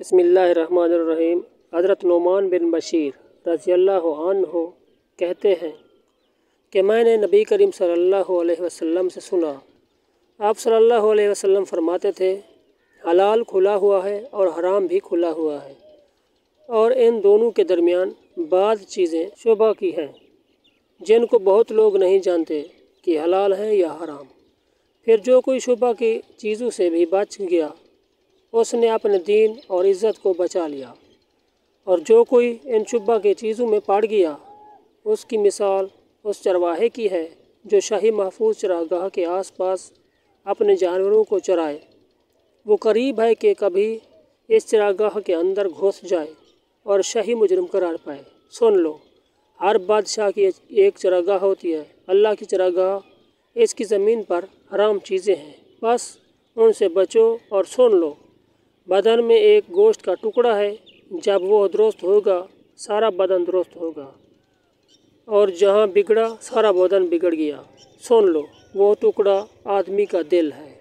بسم اللہ الرحمن الرحیم۔ حضرت نعمان بن بشیر رضی اللہ عنہ کہتے ہیں کہ میں نے نبی کریم صلی اللہ علیہ وسلم سے سنا، آپ صلی اللہ علیہ وسلم فرماتے تھے، حلال کھلا ہوا ہے اور حرام بھی کھلا ہوا ہے، اور ان دونوں کے درمیان بعض چیزیں شبہ کی ہیں جن کو بہت لوگ نہیں جانتے کہ حلال ہیں یا حرام۔ پھر جو کوئی شبہ کی چیزوں سے بھی بچ گیا اس نے اپنے دین اور عزت کو بچا لیا، اور جو کوئی ان شبہ کی چیزوں میں پڑ گیا اس کی مثال اس چرواہے کی ہے جو شاہی محفوظ چراگاہ کے آس پاس اپنے جانوروں کو چرائے۔ وہ قریب ہے کہ کبھی اس چراگاہ کے اندر گھس جائے اور شاہی مجرم قرار پائے۔ سن لو، ہر بادشاہ کی ایک چراگاہ ہوتی ہے، اللہ کی چراگاہ اس کی زمین پر حرام چیزیں ہیں، بس ان سے بچو۔ اور سن لو، بدن میں ایک گوشت کا ٹکڑا ہے، جب وہ درست ہوگا سارا بدن درست ہوگا، اور جہاں بگڑا سارا بدن بگڑ گیا۔ سن لو، وہ ٹکڑا آدمی کا دل ہے۔